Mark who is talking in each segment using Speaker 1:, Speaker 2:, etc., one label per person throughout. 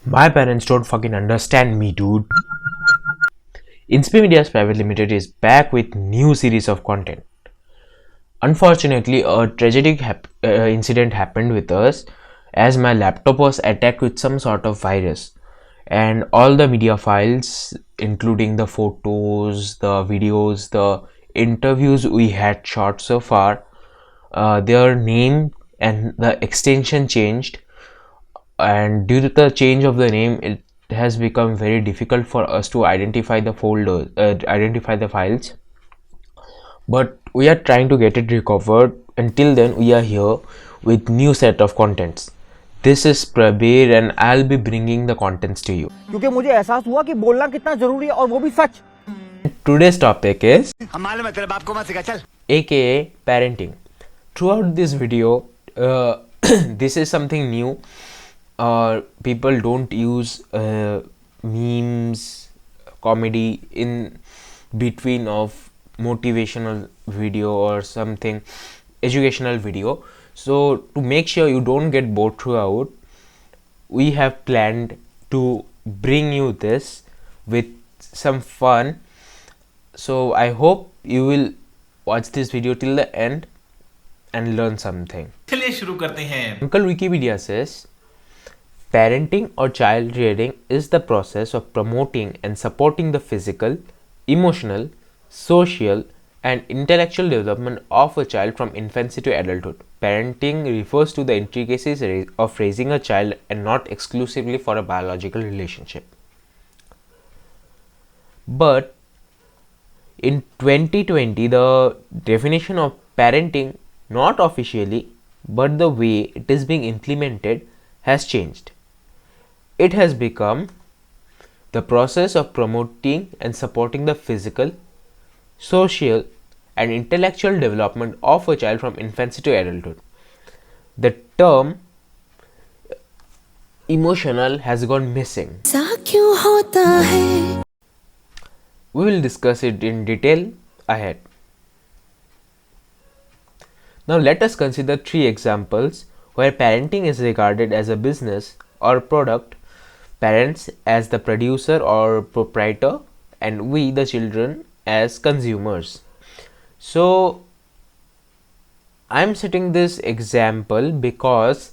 Speaker 1: My parents don't fucking understand me, dude. Inspi Media's Private Limited is back with new series of content. Unfortunately, a tragic incident happened with us as my laptop was attacked with some sort of virus, and all the media files, including the photos, the videos, the interviews we had shot so far, their name and the extension changed, and due to the change of the name it has become very difficult for us to identify the folders, identify the files, but we are trying to get it recovered. Until then, we are here with new set of contents. This is Prabir and I'll be bringing the contents to you.
Speaker 2: क्योंकि मुझे एहसास हुआ कि बोलना कितना जरूरी है और वो भी सच.
Speaker 1: Today's topic is
Speaker 2: चल.
Speaker 1: aka parenting. Throughout this video, this is something new. People don't use memes, comedy in between of motivational video or something educational video. So to make sure you don't get bored throughout, we have planned to bring you this with some fun. So I hope you will watch this video till the end and learn something.
Speaker 3: चलिए शुरू करते हैं.
Speaker 1: Uncle Wikipedia says, parenting or child rearing is the process of promoting and supporting the physical, emotional, social, and intellectual development of a child from infancy to adulthood. Parenting refers to the intricacies of raising a child and not exclusively for a biological relationship. But in 2020, the definition of parenting, not officially, but the way it is being implemented, has changed. It has become the process of promoting and supporting the physical, social, and intellectual development of a child from infancy to adulthood. The term emotional has gone missing. We will discuss it in detail ahead. Now let us consider three examples where parenting is regarded as a business or product, parents as the producer or proprietor, and we the children as consumers. So I'm setting this example because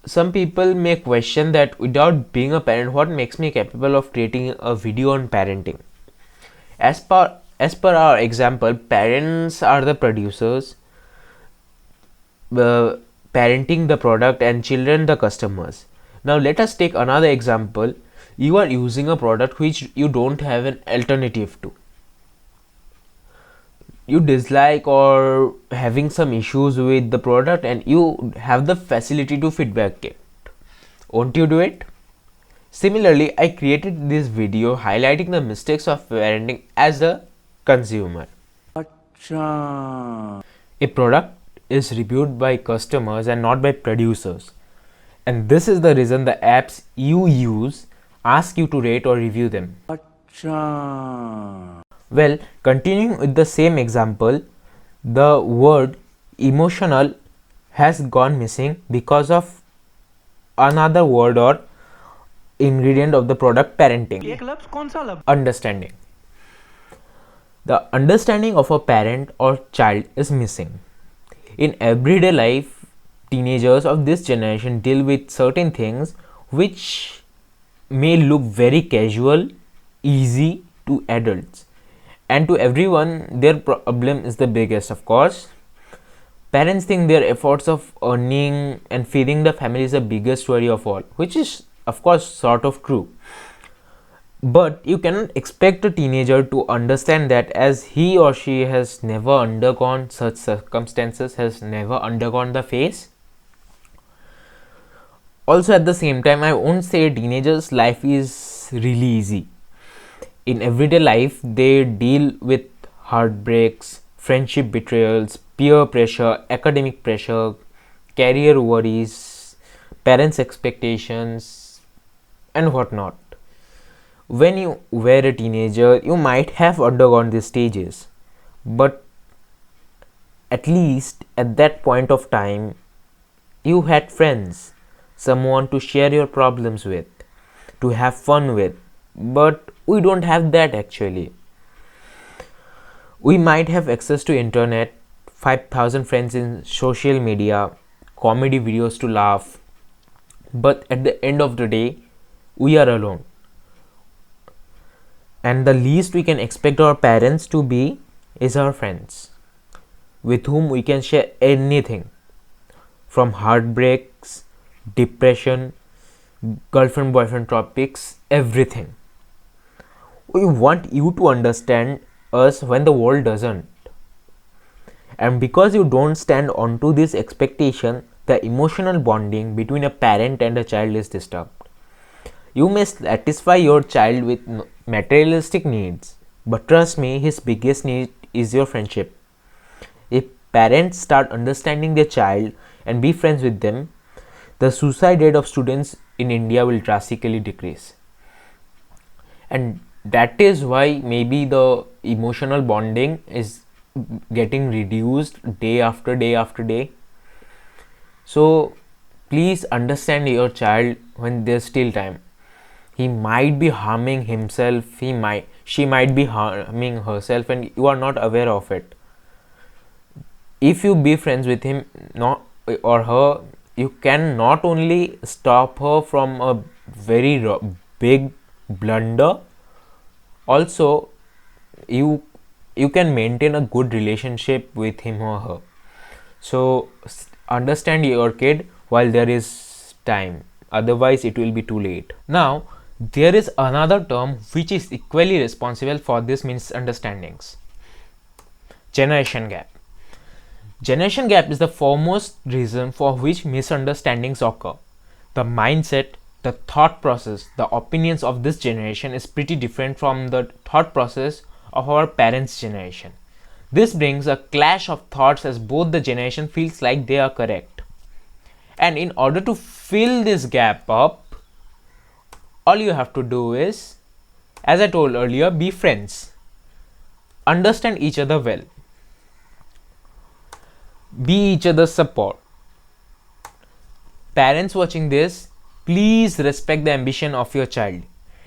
Speaker 1: some people may question that without being a parent, what makes me capable of creating a video on parenting? As per our example, parents are the producers, parenting the product, and children the customers. Now let us take another example. You are using a product which you don't have an alternative to. You dislike or having some issues with the product and you have the facility to feedback it. Won't you do it? Similarly, I created this video highlighting the mistakes of parenting as a consumer. A product is reviewed by customers and not by producers. And this is the reason the apps you use ask you to rate or review them. Well, continuing with the same example, the word emotional has gone missing because of another word or ingredient of the product parenting. Understanding. The understanding of a parent or child is missing. In everyday life, teenagers of this generation deal with certain things which may look very casual, easy to adults, and to everyone their problem is the biggest. Of course, parents think their efforts of earning and feeding the family is the biggest worry of all, which is of course sort of true. But you cannot expect a teenager to understand that, as he or she has never undergone such circumstances, has never undergone the phase. Also, at the same time, I won't say teenagers' life is really easy. In everyday life, they deal with heartbreaks, friendship betrayals, peer pressure, academic pressure, career worries, parents' expectations, and whatnot. When you were a teenager, you might have undergone these stages, but at least at that point of time, you had friends, someone to share your problems with. to have fun with, but we don't have that actually. We might have access to internet, 5,000 friends in social media, comedy videos to laugh, but at the end of the day, we are alone. And the least we can expect our parents to be is our friends, with whom we can share anything from heartbreaks, depression, girlfriend boyfriend topics, everything. We want you to understand us when the world doesn't. And because you don't stand onto this expectation, the emotional bonding between a parent and a child is disturbed. You may satisfy your child with materialistic needs, but trust me, his biggest need is your friendship. If parents start understanding their child and be friends with them, the suicide rate of students in India will drastically decrease. And that is why maybe the emotional bonding is getting reduced day after day after day. So please understand your child when there's still time. He might be harming himself, she might be harming herself, and you are not aware of it. If you be friends with him or her, you can not only stop her from a very big blunder, also you can maintain a good relationship with him or her. So understand your kid while there is time, otherwise it will be too late. Now there is another term which is equally responsible for these misunderstandings: generation gap. Generation gap is the foremost reason for which misunderstandings occur. The mindset, the thought process, the opinions of this generation is pretty different from the thought process of our parents' generation. This brings a clash of thoughts as both the generation feels like they are correct. And in order to fill this gap up, all you have to do is, as I told earlier, be friends. Understand each other well. Be each other's support. Parents watching this, please respect the ambition of your child.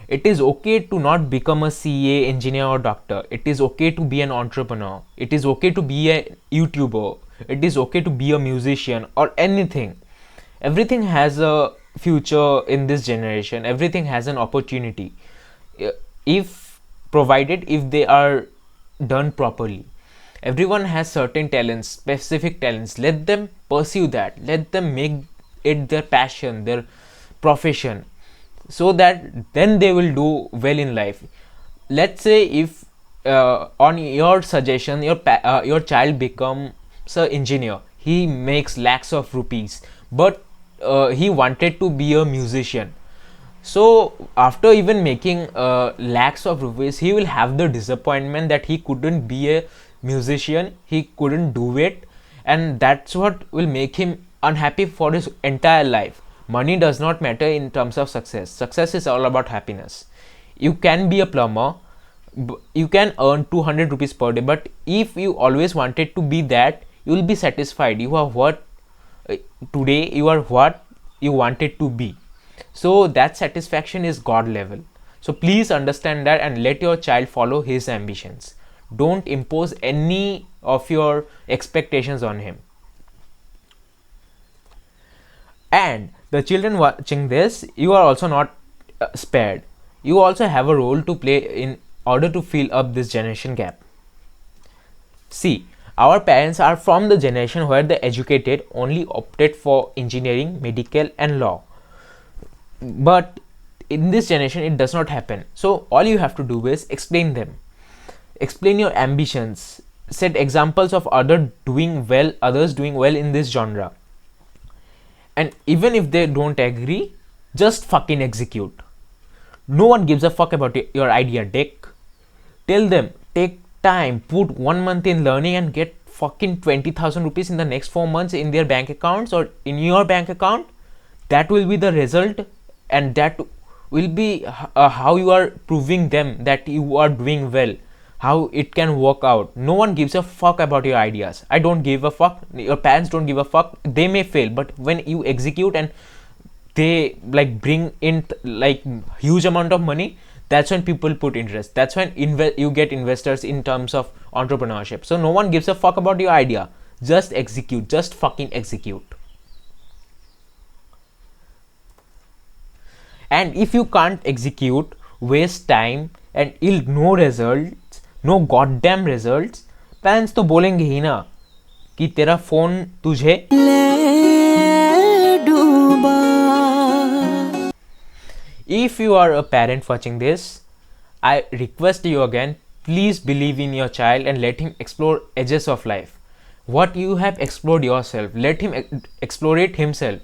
Speaker 1: It is okay to not become a CA, engineer or doctor. It is okay to be an entrepreneur. It is okay to be a YouTuber. It is okay to be a musician or anything. Everything has a future in this generation. Everything has an opportunity, if provided if they are done properly. Everyone has certain talents, specific talents. Let them pursue that. Let them make it their passion, their profession, so that then they will do well in life. Let's say if on your suggestion your child becomes an engineer, he makes lakhs of rupees, but he wanted to be a musician. So after even making lakhs of rupees, he will have the disappointment that he couldn't be a musician, he couldn't do it, and that's what will make him unhappy for his entire life. Money does not matter in terms of success. Success is all about happiness. You can be a plumber, you can earn 200 rupees per day, but if you always wanted to be that, you will be satisfied. You are what today, you are what you wanted to be. So that satisfaction is God level. So please understand that and let your child follow his ambitions. Don't impose any of your expectations on him. And the children watching this, you are also not spared. You also have a role to play in order to fill up this generation gap. See, our parents are from the generation where the educated only opted for engineering, medical and law. But in this generation it does not happen. So all you have to do is explain them. Explain your ambitions. Set examples of others doing well in this genre. And even if they don't agree, just fucking execute. No one gives a fuck about your idea, dick. Tell them, take time, put 1 month in learning and get fucking 20,000 rupees in the next 4 months in their bank accounts or in your bank account. That will be the result, and that will be how you are proving them that you are doing well, how it can work out. No one gives a fuck about your ideas. I don't give a fuck. Your parents don't give a fuck. They may fail, but when you execute and they like bring in like huge amount of money, that's when people put interest. That's when you get investors in terms of entrepreneurship. So no one gives a fuck about your idea. Just execute. Just fucking execute. And if you can't execute, waste time and yield no results, no goddamn results, parents तो बोलेंगे ही ना कि तेरा phone तुझे डूबा. If you are a parent watching this, I request you again, please believe in your child and let him explore edges of life. What you have explored yourself, let him explore it himself.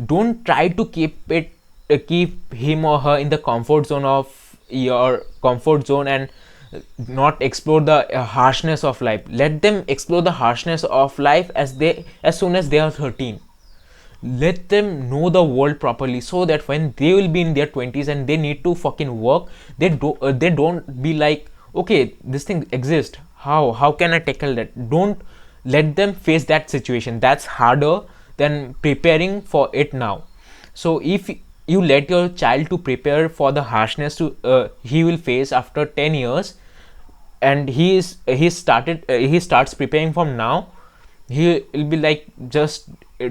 Speaker 1: Don't try to keep him or her in the comfort zone of your comfort zone and not explore the harshness of life. Let them explore the harshness of life as soon as they are 13. Let them know the world properly, so that when they will be in their 20s and they need to fucking work, they don't be like, okay, this thing exists, how can I tackle that. Don't let them face that situation. That's harder than preparing for it now. So if you let your child to prepare for the harshness he will face after 10 years, and he starts preparing from now, he will be like just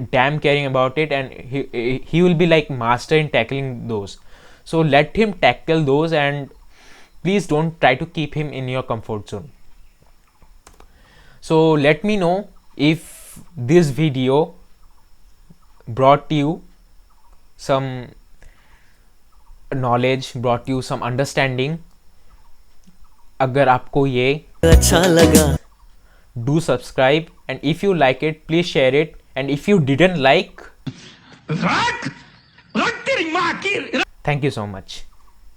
Speaker 1: damn caring about it, and he will be like master in tackling those. So let him tackle those, and please don't try to keep him in your comfort zone. So let me know if this video brought you some knowledge, brought you some understanding. अगर आपको ये अच्छा लगा, do subscribe, and if you like it, please share it, and if you didn't like, thank you so much.